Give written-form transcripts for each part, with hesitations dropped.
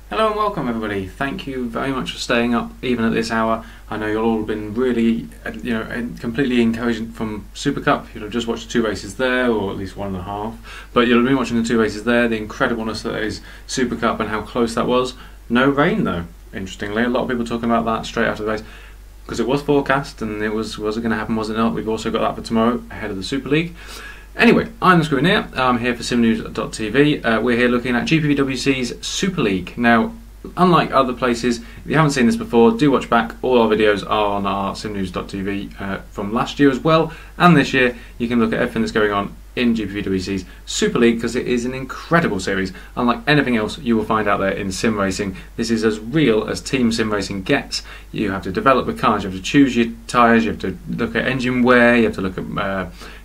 Hello and welcome everybody. Thank you very much for staying up even at this hour. I know you've all been really, completely encouraged from Super Cup. You'll have just watched the two races there, or at least one and a half. But you'll have been watching the two races there, the incredibleness that is Super Cup and how close that was. No rain though, interestingly. A lot of people talking about that straight after the race. Because it was forecast and it was it going to happen, was it not? We've also got that for tomorrow, ahead of the Super League. Anyway, I'm the Scrutineer. I'm here for SimNews.TV. We're here looking at GPVWC's Super League. Now, unlike other places, if you haven't seen this before, do watch back. All our videos are on our SimNews.TV from last year as well, and this year. You can look at everything that's going on in GPVWC's Super League because it is an incredible series. Unlike anything else you will find out there in sim racing, this is as real as team sim racing gets. You have to develop the cars, you have to choose your tyres, you have to look at engine wear, you have to look at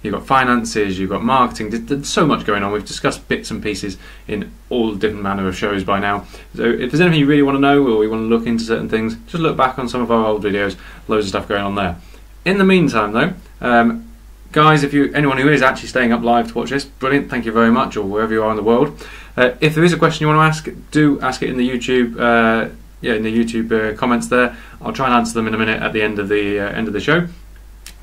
you've got finances, you've got marketing. There's so much going on. We've discussed bits and pieces in all different manner of shows by now. So if there's anything you really want to know or you want to look into certain things, just look back on some of our old videos. Loads of stuff going on there. In the meantime though, guys, anyone who is actually staying up live to watch this, brilliant, thank you very much, or wherever you are in the world. If there is a question you want to ask, do ask it in the YouTube comments there. I'll try and answer them in a minute at the end of the show.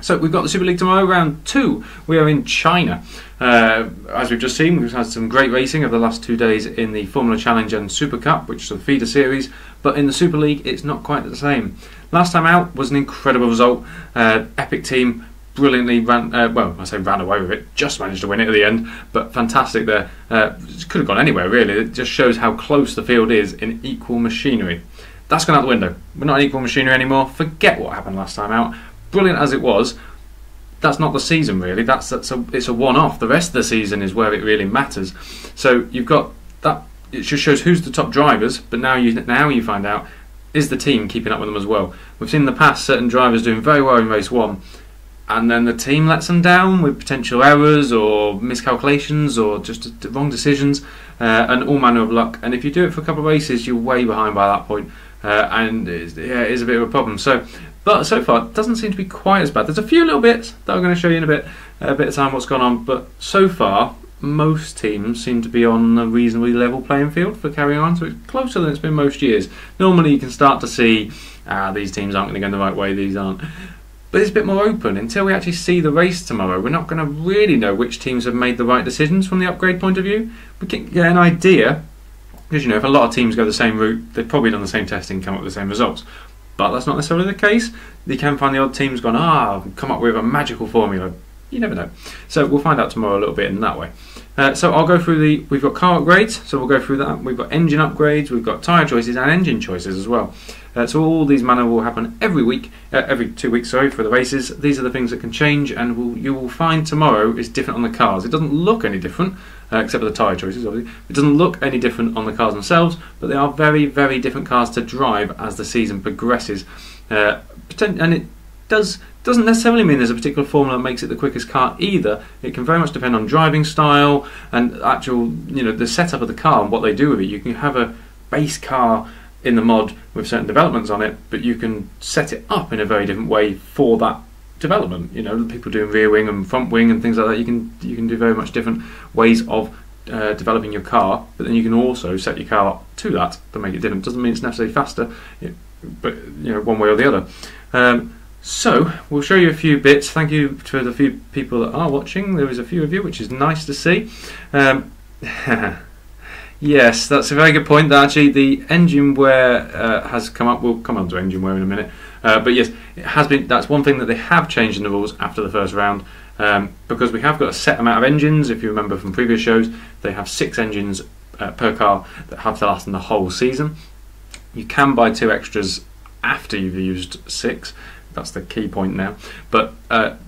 So we've got the Super League tomorrow, round 2. We are in China. As we've just seen, we've had some great racing over the last 2 days in the Formula Challenge and Super Cup, which is the feeder series, but in the Super League it's not quite the same. Last time out was an incredible result. Epic team brilliantly ran away with it, just managed to win it at the end, but fantastic there. Could have gone anywhere really. It just shows how close the field is in equal machinery. That's gone out the window. We're not in equal machinery anymore. Forget what happened last time out. Brilliant as it was, that's not the season really. It's a one-off. The rest of the season is where it really matters. So you've got that. It just shows who's the top drivers, but now you find out, is the team keeping up with them as well. We've seen in the past certain drivers doing very well in race 1, and then the team lets them down with potential errors or miscalculations or just wrong decisions and all manner of luck. And if you do it for a couple of races, you're way behind by that point, and it is a bit of a problem. But so far, it doesn't seem to be quite as bad. There's a few little bits that I'm going to show you in a bit of time what's gone on, but so far, most teams seem to be on a reasonably level playing field for carrying on, so it's closer than it's been most years. Normally you can start to see, these teams aren't going to go in the right way, these aren't. But it's a bit more open. Until we actually see the race tomorrow, we're not going to really know which teams have made the right decisions from the upgrade point of view. We can get an idea, because if a lot of teams go the same route, they've probably done the same testing and come up with the same results. But that's not necessarily the case. You can find the odd teams gone, come up with a magical formula. You never know. So we'll find out tomorrow a little bit in that way. So I'll go through we've got car upgrades, so we'll go through that. We've got engine upgrades, we've got tyre choices and engine choices as well. So all these manner will happen every 2 weeks, sorry, for the races. These are the things that can change, and you will find tomorrow is different on the cars. It doesn't look any different, except for the tyre choices, obviously. It doesn't look any different on the cars themselves, but they are very, very different cars to drive as the season progresses. And it doesn't necessarily mean there's a particular formula that makes it the quickest car either. It can very much depend on driving style and actual, the setup of the car and what they do with it. You can have a base car in the mod with certain developments on it, but you can set it up in a very different way for that development. People doing rear wing and front wing and things like that. You can do very much different ways of developing your car, but then you can also set your car up to that to make it different. Doesn't mean it's necessarily faster, but one way or the other. So we'll show you a few bits. Thank you to the few people that are watching. There is a few of you, which is nice to see. Yes, that's a very good point. That actually the engine wear has come up. We'll come on to engine wear in a minute. But yes, it has been. That's one thing that they have changed in the rules after the first round, because we have got a set amount of engines. If you remember from previous shows, they have 6 engines per car that have to last in the whole season. You can buy 2 extras after you've used 6. That's the key point now, but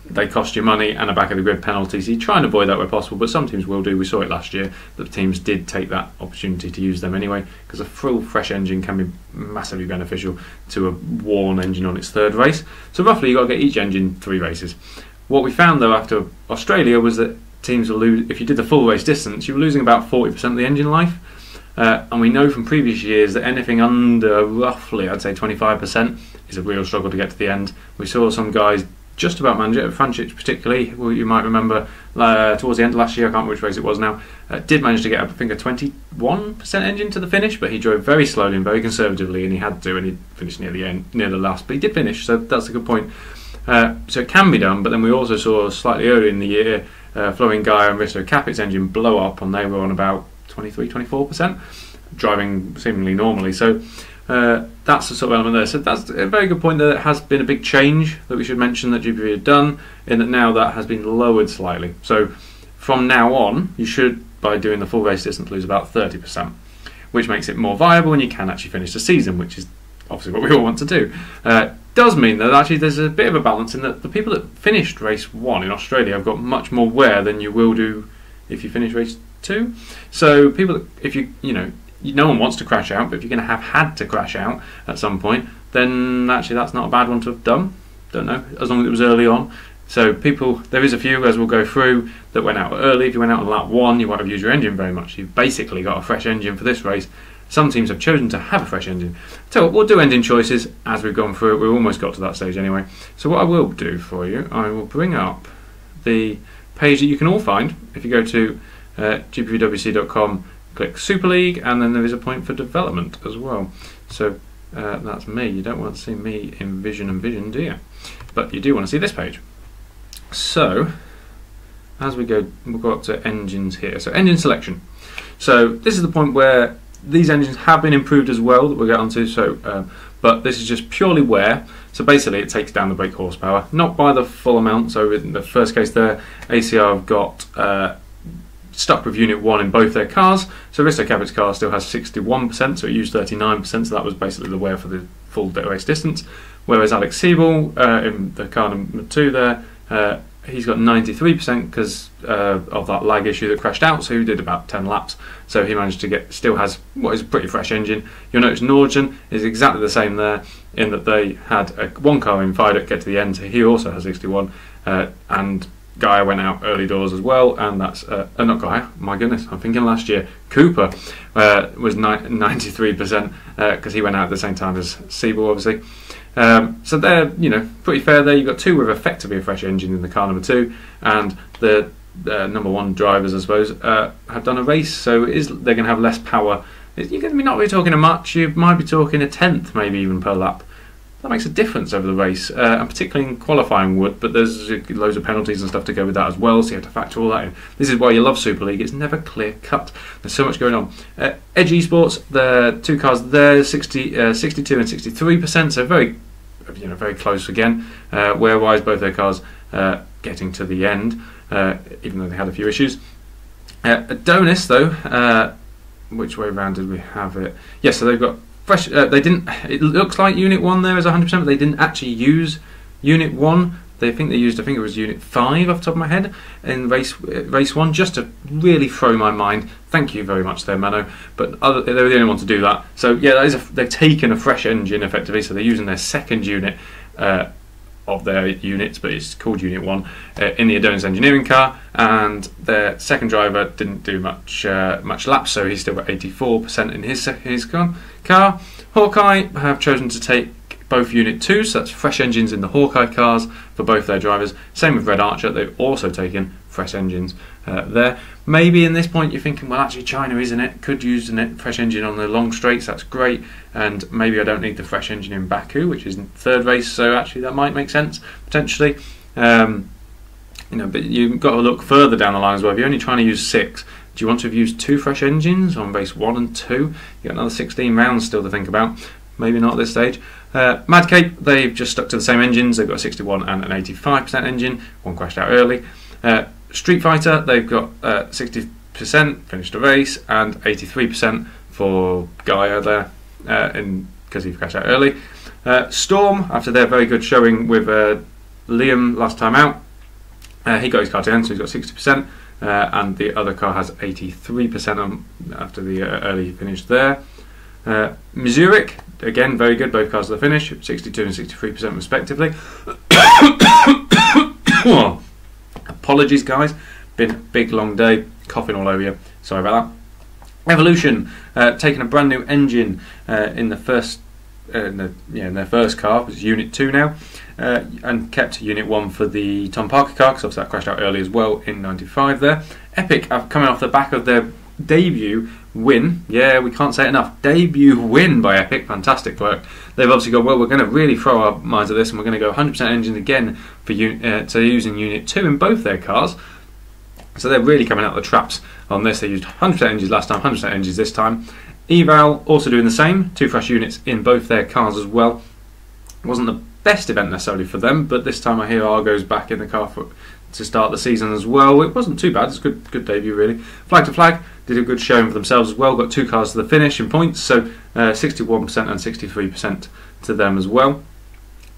they cost you money and a back of the grid penalty, so you try and avoid that where possible, but some teams will do. We saw it last year that the teams did take that opportunity to use them anyway, because a full fresh engine can be massively beneficial to a worn engine on its 3rd race. So roughly you've got to get each engine 3 races. What we found though after Australia was that teams will lose, if you did the full race distance, you were losing about 40% of the engine life. And we know from previous years that anything under roughly, I'd say 25%, is a real struggle to get to the end. We saw some guys just about manage it. Frančić particularly, who you might remember towards the end of last year, I can't remember which race it was now, did manage to get, I think, a 21% engine to the finish, but he drove very slowly and very conservatively, and he had to, and he finished near the end, near the last, but he did finish, so that's a good point. So it can be done, but then we also saw slightly earlier in the year Florian Gaia and Risto Capit's engine blow up, and they were on about 23-24%, driving seemingly normally. So that's the sort of element there. So that's a very good point, that it has been a big change that we should mention that GPV have done, in that now that has been lowered slightly. So from now on, you should, by doing the full race distance, lose about 30%, which makes it more viable, and you can actually finish the season, which is obviously what we all want to do. Does mean that actually there's a bit of a balance in that the people that finished race 1 in Australia have got much more wear than you will do if you finish race 2. So people that, if no one wants to crash out, but if you're going to have had to crash out at some point, then actually that's not a bad one to have done. Don't know, as long as it was early on. So people, there is a few, as we'll go through, that went out early. If you went out on lap 1, you won't have used your engine very much. You've basically got a fresh engine for this race. Some teams have chosen to have a fresh engine. So we'll do engine choices as we've gone through it. We've almost got to that stage anyway. So what I will do for you, I will bring up the page that you can all find. If you go to GPVWC.com, click Super League, and then there is a point for development as well. So that's me. You don't want to see me in Vision and Vision, do you? But you do want to see this page. So as we go, we'll go up to engines here. So engine selection. So this is the point where these engines have been improved as well, that we'll get onto. So, but this is just purely wear. So basically, it takes down the brake horsepower, not by the full amount. So in the first case there, ACR have got stuck with Unit 1 in both their cars. So Risto Capit's car still has 61%, so it used 39%. So that was basically the wear for the full race distance. Whereas Alex Siebel in the car number 2 there, he's got 93% because of that lag issue that crashed out, so he did about 10 laps. So he managed to get, still has what is a pretty fresh engine. You'll notice Nordgen is exactly the same there, in that they had one car in Viaduct get to the end, so he also has 61. And Gaia went out early doors as well, and that's, not Gaia, my goodness, I'm thinking last year, Cooper was 93% because he went out at the same time as Siebel, obviously. So they're, pretty fair there. You've got 2 with effectively a fresh engine in the car number 2, and the number 1 drivers, I suppose, have done a race, so they're going to have less power. You're going to be not really talking a much. You might be talking a tenth, maybe even per lap. That makes a difference over the race, and particularly in qualifying would, but there's loads of penalties and stuff to go with that as well, so you have to factor all that in. This is why you love Super League. It's never clear cut. There's so much going on. Edge Esports, the 2 cars there, 62 and 63%, so very, very close again. Whereas both their cars getting to the end, even though they had a few issues. Adonis, though, which way round did we have it? Yes, so they've got fresh. They didn't. It looks like Unit 1 there is 100%, but they didn't actually use Unit 1. They think they used, I think it was Unit 5 off the top of my head in race 1, just to really throw my mind. Thank you very much there, Mano. But they were the only one to do that. So yeah, they've taken a fresh engine effectively, so they're using their second unit of their units, but it's called Unit 1 in the Adonis engineering car, and their second driver didn't do much laps, so he's still got 84% in his car. Hawkeye have chosen to take both Unit 2, so that's fresh engines in the Hawkeye cars for both their drivers. Same with Red Archer, they've also taken fresh engines there. Maybe in this point you're thinking, well, actually China, isn't it? Could use a fresh engine on the long straights, that's great, and maybe I don't need the fresh engine in Baku, which is the 3rd race, so actually that might make sense, potentially. But you've got to look further down the line as well. If you're only trying to use 6, do you want to have used 2 fresh engines on race 1 and 2? You've got another 16 rounds still to think about. Maybe not at this stage. Mad Cape, they've just stuck to the same engines. They've got a 61 and an 85% engine. One crashed out early. Street Fighter, they've got 60%, finished the race, and 83% for Gaia there, because he crashed out early. Storm, after their very good showing with Liam last time out, he got his car to the end, so he's got 60%, and the other car has 83% after the early finish there. Missouric, again, very good, both cars to the finish, 62 and 63% respectively. Apologies, guys, been a big long day, coughing all over you, sorry about that. Evolution, taking a brand new engine in the first in their first car, which is Unit 2 now, and kept Unit 1 for the Tom Parker car, because obviously that crashed out early as well in 95 there. Epic are coming off the back of their debut win. Yeah, we can't say it enough. Debut win by Epic. Fantastic work. They've obviously gone, well, we're going to really throw our minds at this, and we're going to go 100% engine again for using Unit 2 in both their cars. So they're really coming out the traps on this. They used 100% engines last time, 100% engines this time. Eval also doing the same, 2 fresh units in both their cars as well. It wasn't the best event necessarily for them, but this time I hear Argo's back in the car to start the season as well. It wasn't too bad. It's a good debut really. Flag to Flag did a good showing for themselves as well. Got 2 cars to the finish in points, so 61% and 63% to them as well.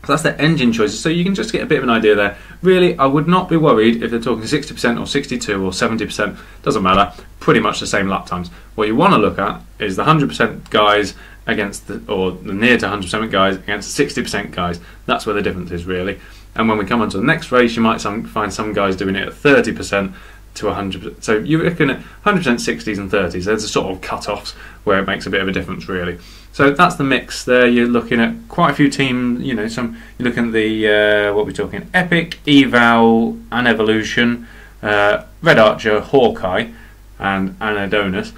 So that's their engine choices, so you can just get a bit of an idea there. Really, I would not be worried if they're talking 60% or 62 or 70%, doesn't matter, pretty much the same lap times. What you want to look at is the 100% guys against or the near to 100% guys against the 60% guys. That's where the difference is really. And when we come on to the next race, you might find some guys doing it at 30% to 100%. So you're looking at 100%, 60s and 30s. There's a sort of cut-offs where it makes a bit of a difference really. So that's the mix there. You're looking at quite a few teams, you know, you're looking at the, what we're talking, Epic, Eval, and Evolution, Red Archer, Hawkeye, and Anadonis,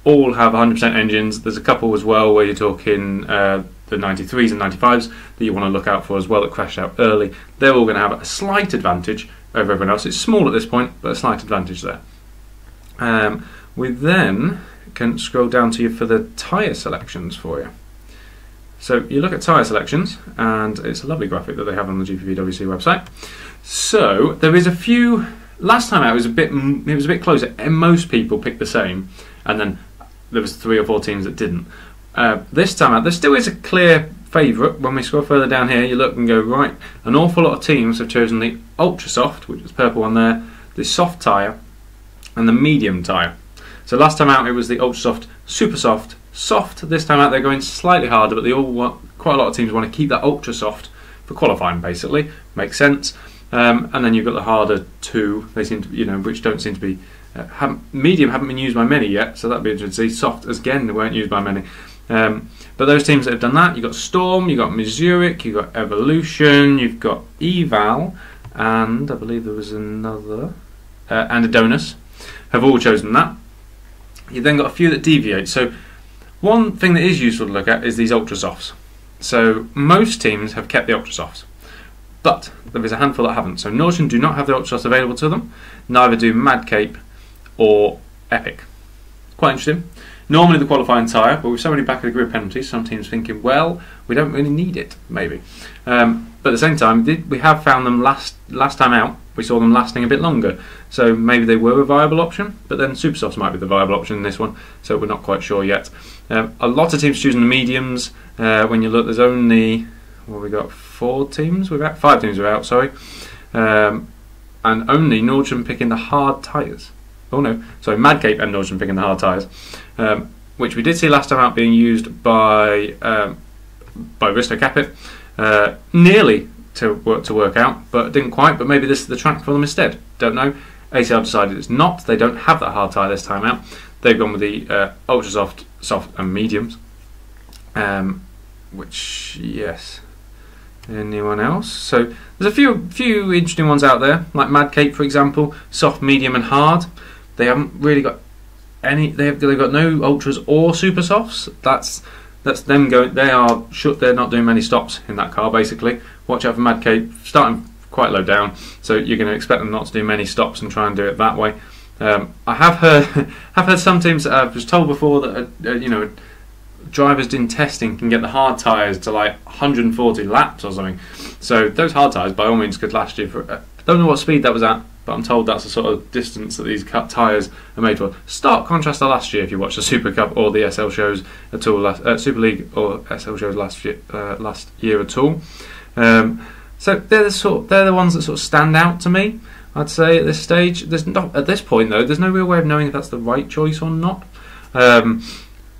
all have 100% engines. There's a couple as well where you're talking the 93s and 95s that you want to look out for as well that crashed out early. They're all going to have a slight advantage over everyone else. It's small at this point, but a slight advantage there. We then can scroll down to you for the tyre selections for you. So you look at tyre selections, and it's a lovely graphic that they have on the GPVWC website. So there is a few. Last time out it was a bit closer, and most people picked the same, and then there was 3 or 4 teams that didn't. This time out there still is a clear favourite. When we scroll further down here, you look and go, right, an awful lot of teams have chosen the ultra soft, which is purple on there, the soft tyre, and the medium tyre. So last time out it was the ultra soft, super soft, soft. This time out they're going slightly harder, but they all want, quite a lot of teams want to keep that ultra soft for qualifying basically. Makes sense. And then you've got the harder 2. They seem to, you know, which don't seem to be medium haven't been used by many yet, so that'd be interesting to see. Soft again, they weren't used by many. But those teams that have done that, you've got Storm, you've got Missouric, you've got Evolution, you've got Eval, and I believe there was another, and Adonis, have all chosen that. You've then got a few that deviate. So one thing that is useful to look at is these ultra softs. So most teams have kept the ultra softs, but there is a handful that haven't. So Norton do not have the ultra softs available to them, neither do Mad Cape or Epic. Quite interesting. Normally the qualifying tyre, but with so many back of the grid penalties, some teams thinking, well, we don't really need it, maybe. But at the same time, we have found them last time out, we saw them lasting a bit longer. So maybe they were a viable option, but then super softs might be the viable option in this one, so we're not quite sure yet. A lot of teams choosing the mediums. When you look, there's only, well, we got 5 teams without, sorry. And only Nordstrom picking the hard tyres. Oh no, sorry, Mad Cape and Nordstrom picking the hard tyres, which we did see last time out being used by Risto Capit, nearly to work out, but didn't quite. But maybe this is the track for them instead. Don't know. ACR decided it's not. They don't have that hard tyre this time out. They've gone with the ultra soft, soft, and mediums. Which, yes. Anyone else? So there's a few interesting ones out there, like Mad Cape, for example, soft, medium, and hard. They haven't really got any. They've got no ultras or super softs. That's them going. They're not doing many stops in that car. Basically, watch out for Mad Cape, starting quite low down. So you're going to expect them not to do many stops and try and do it that way. I have heard some teams. I was told before that drivers doing testing can get the hard tyres to like 140 laps or something. So those hard tyres by all means could last you for. I don't know what speed that was at, but I'm told that's the sort of distance that these cut tyres are made for. Stark contrast to last year if you watch the Super Cup or the SL shows at all, Super League or SL shows last year at all. So they're the ones that sort of stand out to me, I'd say at this stage. At this point though, there's no real way of knowing if that's the right choice or not.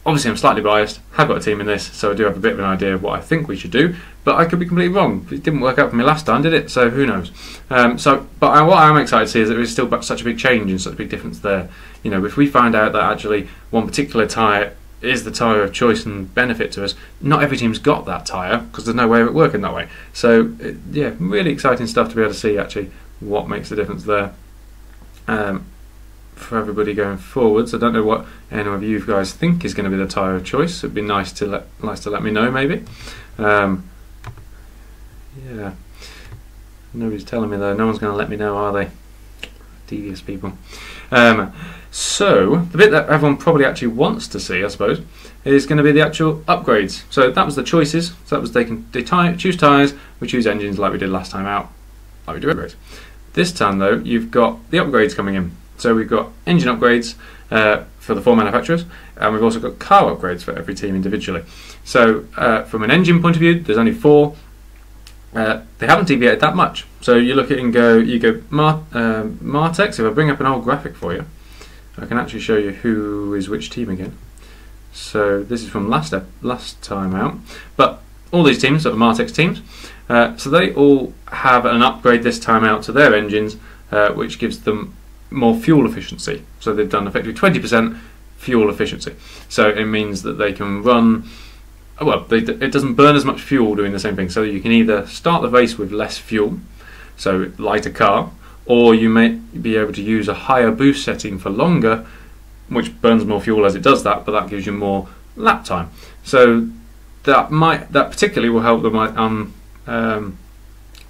Obviously I'm slightly biased, have got a team in this, so I do have a bit of an idea of what I think we should do, but I could be completely wrong. It didn't work out for me last time, did it? So who knows? But what I'm excited to see is that there is still such a big change and such a big difference there. If we find out that actually one particular tyre is the tyre of choice and benefit to us. Not every team's got that tyre because there's no way of it working that way. So yeah, really exciting stuff to be able to see actually what makes the difference there for everybody going forwards. I don't know what any of you guys think is going to be the tyre of choice. It'd be nice to let me know maybe. Yeah, nobody's telling me though. No one's going to let me know, are they? Devious people. So the bit that everyone probably actually wants to see, I suppose, is going to be the actual upgrades. So that was the choices. So that was they choose tyres, we choose engines like we did last time out, like we do upgrades. This time though, you've got the upgrades coming in. So we've got engine upgrades for the 4 manufacturers, and we've also got car upgrades for every team individually. So from an engine point of view, there's only 4. They haven't deviated that much. So you look at it and you go Martex. If I bring up an old graphic for you, I can actually show you who is which team again. So this is from last time out. But all these teams are Martex teams. So they all have an upgrade this time out to their engines, which gives them more fuel efficiency. So they've done effectively 20% fuel efficiency. So it means that they can run. Well, it doesn't burn as much fuel doing the same thing. So you can either start the race with less fuel, so lighter car, or you may be able to use a higher boost setting for longer, which burns more fuel as it does that, but that gives you more lap time. So that particularly will help them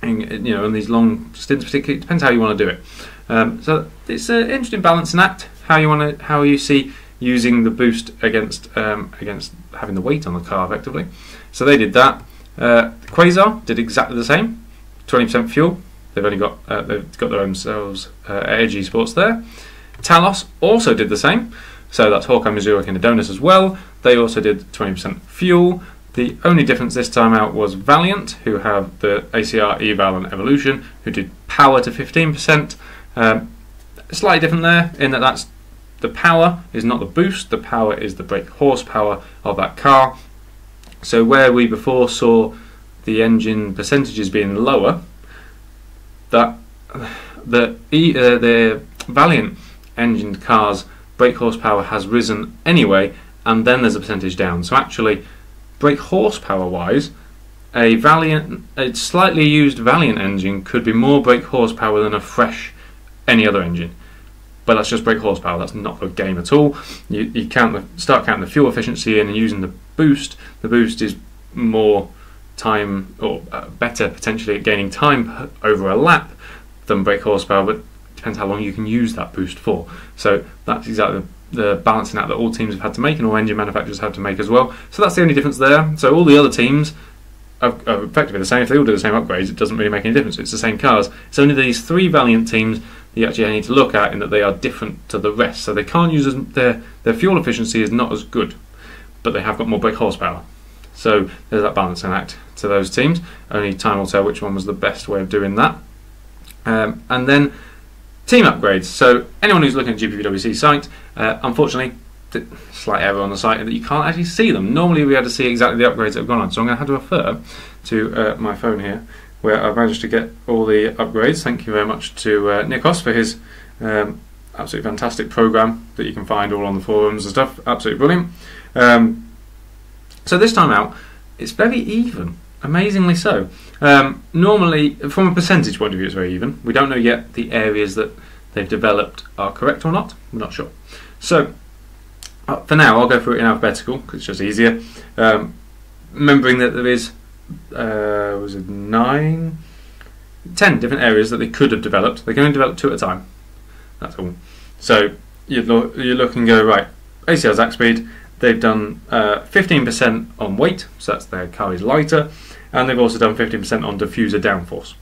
in these long stints. Particularly, it depends how you want to do it. So it's an interesting balancing act. How you see using the boost against having the weight on the car effectively. So they did that. Quasar did exactly the same. 20% fuel. They've got their own selves at Esports there. Talos also did the same. So that's Hawkeye, Missouri, and Adonis as well. They also did 20% fuel. The only difference this time out was Valiant, who have the ACR, Eval, and Evolution, who did power to 15%. Slightly different there in that the power is not the boost. The power is the brake horsepower of that car. So where we before saw the engine percentages being lower, that the Valiant engined cars brake horsepower has risen anyway, and then there's a percentage down. So actually, brake horsepower wise, a slightly used Valiant engine could be more brake horsepower than a fresh any other engine. But that's just brake horsepower. That's not a game at all. You start counting the fuel efficiency in and using the boost. The boost is more time, or better potentially at gaining time over a lap than brake horsepower, but it depends how long you can use that boost for. So that's exactly the balancing act that all teams have had to make, and all engine manufacturers have to make as well. So that's the only difference there. So all the other teams are effectively the same. If they all do the same upgrades, it doesn't really make any difference. It's the same cars. It's only these 3 Valiant teams that you actually need to look at, in that they are different to the rest. So they can't use their fuel efficiency is not as good, but they have got more brake horsepower. So there's that balancing act to those teams. Only time will tell which one was the best way of doing that. And then team upgrades. So anyone who's looking at GPVWC site, unfortunately, slight error on the site that you can't actually see them. Normally we had to see exactly the upgrades that have gone on. So I'm going to have to refer to my phone here, where I've managed to get all the upgrades. Thank you very much to Nikos for his absolutely fantastic program that you can find all on the forums and stuff. Absolutely brilliant. So this time out, it's very even, amazingly so. Normally, from a percentage point of view, it's very even. We don't know yet the areas that they've developed are correct or not. We're not sure. So for now, I'll go through it in alphabetical because it's just easier. Remembering that there is was it 9, 10 different areas that they could have developed. They can only develop 2 at a time. That's all. So you look and go, right, ACR Zack Speed, they've done 15% on weight, so that's their car is lighter, and they've also done 15% on diffuser downforce.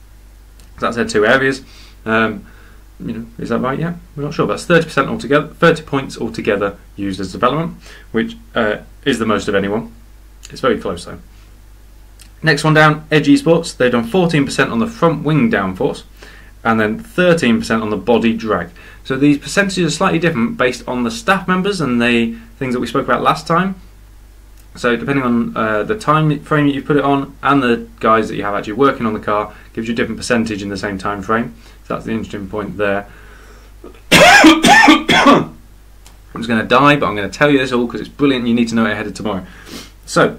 So that's their 2 areas. Is that right? Yeah, we're not sure. That's 30% altogether, 30 points altogether used as development, which is the most of anyone. It's very close though. Next one down, Edge Esports. They've done 14% on the front wing downforce, and then 13% on the body drag. So these percentages are slightly different based on the staff members and the things that we spoke about last time. So depending on the time frame that you put it on and the guys that you have actually working on the car, gives you a different percentage in the same time frame. So that's the interesting point there. I'm just going to die, but I'm going to tell you this all because it's brilliant and you need to know it ahead of tomorrow. So,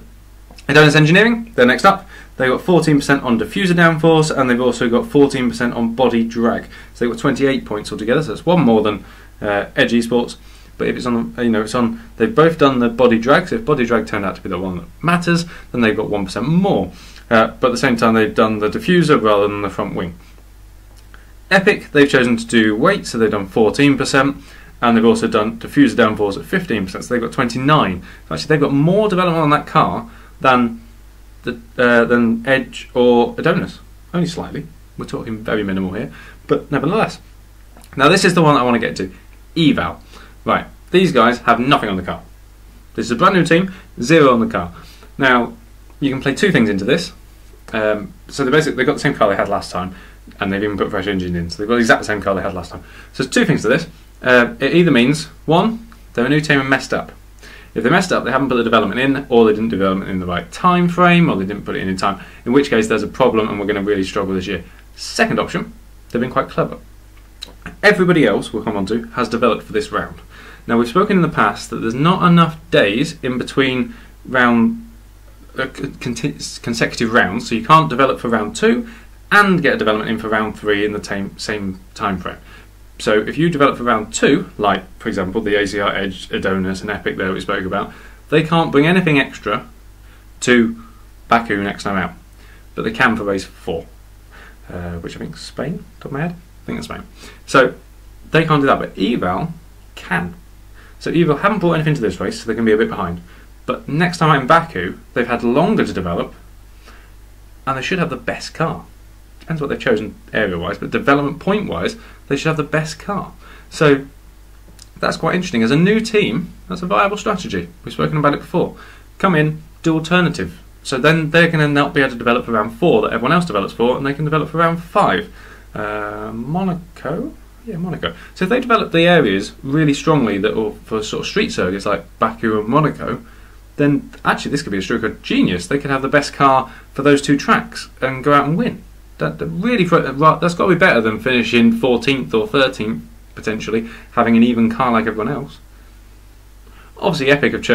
Adonis Engineering, they're next up. They've got 14% on diffuser downforce, and they've also got 14% on body drag. So they've got 28 points altogether, so that's one more than Edge Esports. But if it's on, they've both done the body drag, so if body drag turned out to be the one that matters, then they've got 1% more. But at the same time, they've done the diffuser rather than the front wing. Epic, they've chosen to do weight, so they've done 14%, and they've also done diffuser downforce at 15%, so they've got 29. So actually, they've got more development on that car than Edge or Adonis. Only slightly. We're talking very minimal here, but nevertheless. Now this is the one I want to get to. Eval. Right, these guys have nothing on the car. This is a brand new team, 0 on the car. Now, you can play two things into this. So they've got the same car they had last time, and they've even put a fresh engine in, so they've got the exact same car they had last time. So there's two things to this. It either means, one, they're a new team and messed up. If they messed up, they haven't put the development in, or they didn't develop it in the right time frame, or they didn't put it in time, in which case there's a problem and we're going to really struggle this year. Second option, they've been quite clever. Everybody else, we'll come on to, has developed for this round. Now we've spoken in the past that there's not enough days in between consecutive rounds, so you can't develop for round 2 and get a development in for round 3 in the same time frame. So if you develop for round 2, like for example the ACR, Edge, Adonis and Epic there we spoke about, they can't bring anything extra to Baku next time out, but they can for race 4, which I think is Spain, top of my head. I think it's Spain. So they can't do that, but Eval can. So Eval haven't brought anything to this race, so they can be a bit behind. But next time out in Baku, they've had longer to develop, and they should have the best car. Depends what they've chosen area-wise, but development point-wise, they should have the best car. So that's quite interesting. As a new team, that's a viable strategy. We've spoken about it before. Come in, do alternative. So then they're going to not be able to develop for round 4 that everyone else develops for, and they can develop for round 5. Monaco? Yeah, Monaco. So if they develop the areas really strongly that are for sort of street circuits like Baku and Monaco, then actually this could be a stroke of genius. They could have the best car for those two tracks and go out and win. That's got to be better than finishing 14th or 13th, potentially, having an even car like everyone else. Obviously Epic have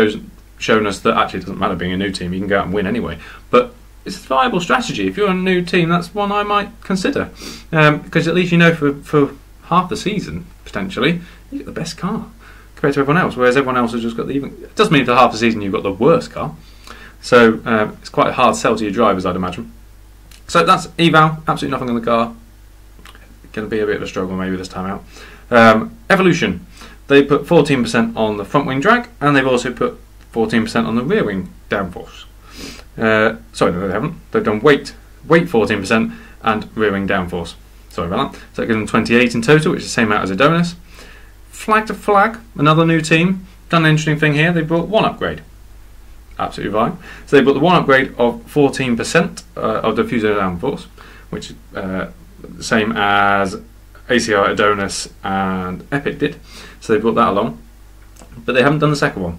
shown us that actually it doesn't matter being a new team, you can go out and win anyway. But it's a viable strategy. If you're a new team, that's one I might consider. Because at least you know for half the season, potentially, you get the best car compared to everyone else, whereas everyone else has just got the even. It does mean for half the season you've got the worst car. So it's quite a hard sell to your drivers, I'd imagine. So that's Eval, absolutely nothing on the car. Going to be a bit of a struggle maybe this time out. Evolution, they put 14% on the front wing drag, and they've also put 14% on the rear wing downforce. Sorry, no, they haven't. They've done weight 14% and rear wing downforce. Sorry about that. So that gives them 28 in total, which is the same amount as Adonis. Flag to flag, another new team. Done an interesting thing here. They brought one upgrade. Absolutely fine. So they brought the one upgrade of 14% of diffuser downforce, which is the same as ACR, Adonis and Epic did. So they brought that along. But they haven't done the second one.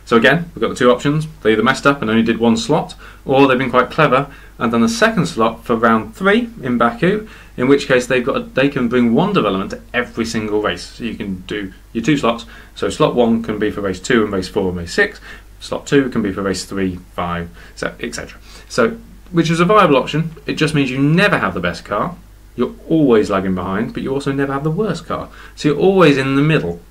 So again, we've got the two options. They either messed up and only did one slot, or they've been quite clever and done the second slot for round 3 in Baku, in which case they can bring one development to every single race. So you can do your 2 slots. So slot 1 can be for race 2 and race 4 and race 6. Slot 2 can be for race 3, 5, etc. So, which is a viable option. It just means you never have the best car. You're always lagging behind, but you also never have the worst car. So you're always in the middle,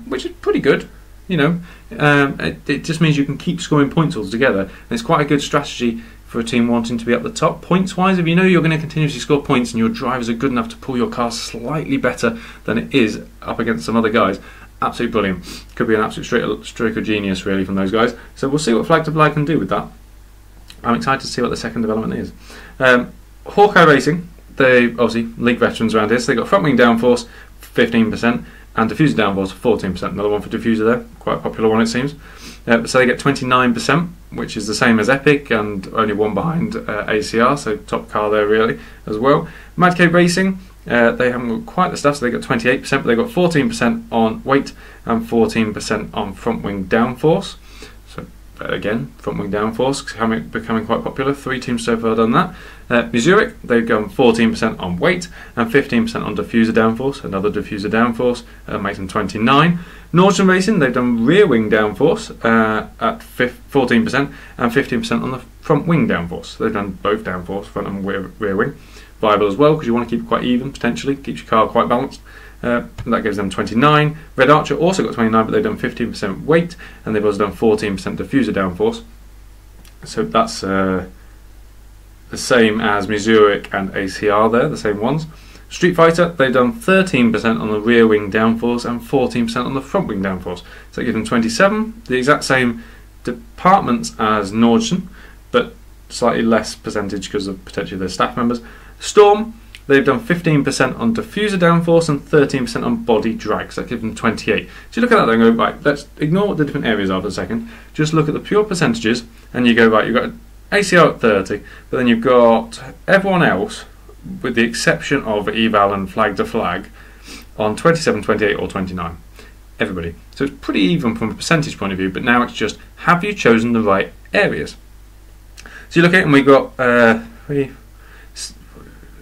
which is pretty good. You know, it just means you can keep scoring points altogether, and it's quite a good strategy for a team wanting to be up the top points-wise. If you know you're going to continuously score points and your drivers are good enough to pull your car slightly better than it is up against some other guys, absolutely brilliant. Could be an absolute stroke of genius really from those guys. So we'll see what Flag to Flag can do with that. I'm excited to see what the second development is. Hawkeye Racing, they obviously league veterans around here, so they got front wing downforce 15%. And diffuser downforce 14%, another one for diffuser there, quite a popular one it seems. So they get 29%, which is the same as Epic and only one behind ACR, so top car there really as well. Madcade Racing, they haven't got quite the stuff, so they got 28%, but they got 14% on weight and 14% on front wing downforce. So again, front wing downforce becoming quite popular. 3 teams so far done that. Zurich, they've gone 14% on weight and 15% on diffuser downforce. Another diffuser downforce makes them 29. Nordstrom Racing, they've done rear wing downforce at 14% and 15% on the front wing downforce. So they've done both downforce, front and rear wing. Viable as well, because you want to keep it quite even, potentially, keeps your car quite balanced. That gives them 29. Red Archer also got 29, but they've done 15% weight, and they've also done 14% diffuser downforce. So that's the same as Zurich and ACR there, the same ones. Street Fighter, they've done 13% on the rear wing downforce and 14% on the front wing downforce. So that gives them 27, the exact same departments as Nordstrom, but slightly less percentage because of potentially their staff members. Storm, they've done 15% on diffuser downforce and 13% on body drag, so that gives them 28. So you look at that and go, right, let's ignore what the different areas are for a second, just look at the pure percentages, and you go, right, you've got ACR at 30, but then you've got everyone else, with the exception of eval and flag to flag, on 27, 28 or 29. Everybody. So it's pretty even from a percentage point of view, but now it's just, have you chosen the right areas? So you look at it and we've got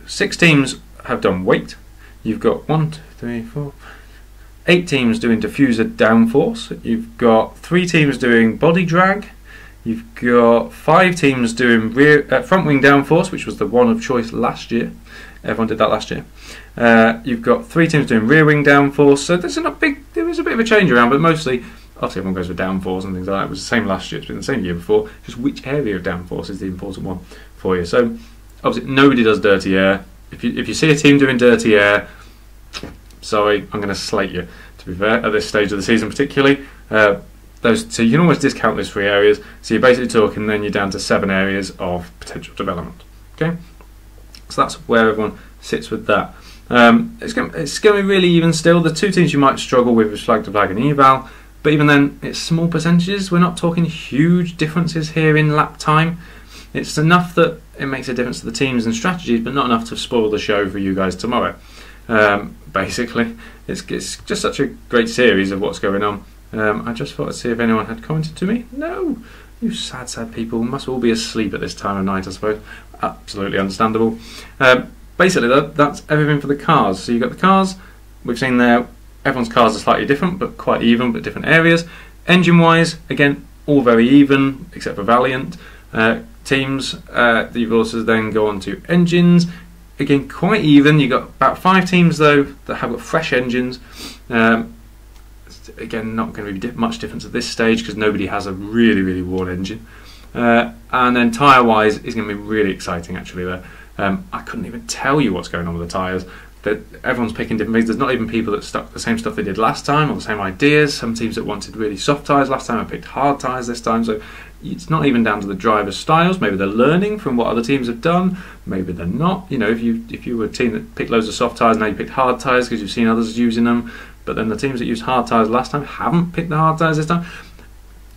6 teams have done weight. You've got 8 teams doing diffuser downforce. You've got 3 teams doing body drag. You've got 5 teams doing front wing downforce, which was the one of choice last year. Everyone did that last year. You've got 3 teams doing rear wing downforce. So there is a bit of a change around, but mostly, obviously everyone goes with downforce and things like that. It was the same last year. It's been the same year before. Just which area of downforce is the important one for you. So obviously nobody does dirty air. If you see a team doing dirty air, sorry, I'm going to slate you. To be fair, at this stage of the season particularly. So you can almost discount those 3 areas. So you're basically talking then you're down to 7 areas of potential development. Okay, so that's where everyone sits with that. It's going to be really even still. The 2 teams you might struggle with is flag to flag and eval, but even then it's small percentages. We're not talking huge differences here in lap time. It's enough that it makes a difference to the teams and strategies, but not enough to spoil the show for you guys tomorrow. Basically, it's just such a great series of what's going on. I just thought I'd see if anyone had commented to me. No, you sad people must all be asleep at this time of night, I suppose. Absolutely understandable. Basically, that's everything for the cars. So you've got the cars, we've seen there, everyone's cars are slightly different, but quite even, but different areas. Engine-wise, again, all very even, except for Valiant. Teams, you've also then go on to engines. Again, quite even. You've got about 5 teams, though, that have got fresh engines. Again, not going to be much difference at this stage because nobody has a really worn engine. And then tyre-wise is going to be really exciting actually there. I couldn't even tell you what's going on with the tyres. Everyone's picking different things. There's not even people that stuck the same stuff they did last time or the same ideas. Some teams that wanted really soft tyres last time have picked hard tyres this time. So it's not even down to the driver's styles. Maybe they're learning from what other teams have done. Maybe they're not. You know, if you were a team that picked loads of soft tyres, now you picked hard tyres because you've seen others using them. But then the teams that used hard tyres last time haven't picked the hard tyres this time.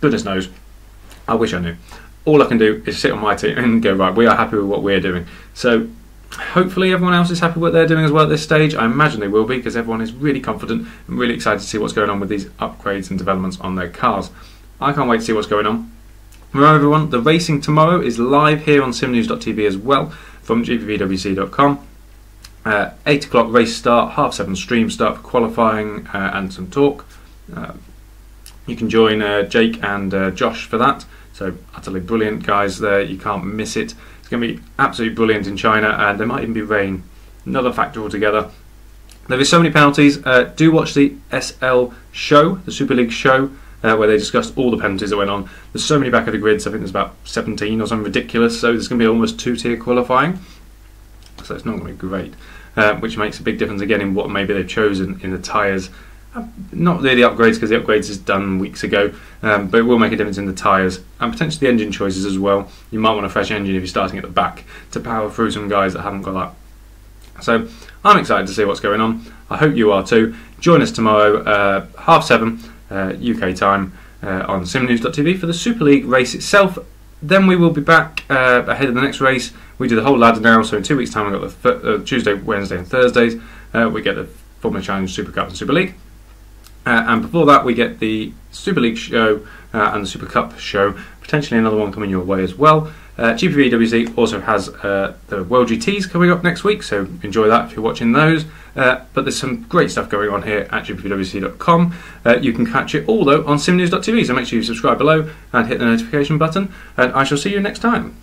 Goodness knows. I wish I knew. All I can do is sit on my team and go, right, we are happy with what we're doing. So hopefully everyone else is happy with what they're doing as well at this stage. I imagine they will be because everyone is really confident and really excited to see what's going on with these upgrades and developments on their cars. I can't wait to see what's going on. Remember everyone, the racing tomorrow is live here on SimNews.TV as well from GPVWC.com. 8 o'clock race start, 7:30 stream start for qualifying and some talk. You can join Jake and Josh for that. So utterly brilliant guys there, you can't miss it. It's going to be absolutely brilliant in China, and there might even be rain. Another factor altogether. There is so many penalties. Do watch the SL show, the Super League show, where they discussed all the penalties that went on. There's so many back of the grids. I think there's about 17 or something ridiculous. So there's going to be almost 2-tier qualifying. So it's not going to be great, which makes a big difference again in what maybe they've chosen in the tyres. Not really upgrades because the upgrades is done weeks ago, but it will make a difference in the tyres and potentially the engine choices as well. You might want a fresh engine if you're starting at the back to power through some guys that haven't got that. So I'm excited to see what's going on. I hope you are too. Join us tomorrow, 7:30 UK time on SimNews.TV for the Super League race itself. Then we will be back ahead of the next race. We do the whole ladder now, so in 2 weeks' time we've got the Tuesday, Wednesday and Thursdays. We get the Formula Challenge, Super Cup and Super League. And before that, we get the Super League show and the Super Cup show. Potentially another one coming your way as well. GPVWC also has the World GTs coming up next week, so enjoy that if you're watching those. But there's some great stuff going on here at GPVWC.com. You can catch it all, though, on SimNews.TV, so make sure you subscribe below and hit the notification button, and I shall see you next time.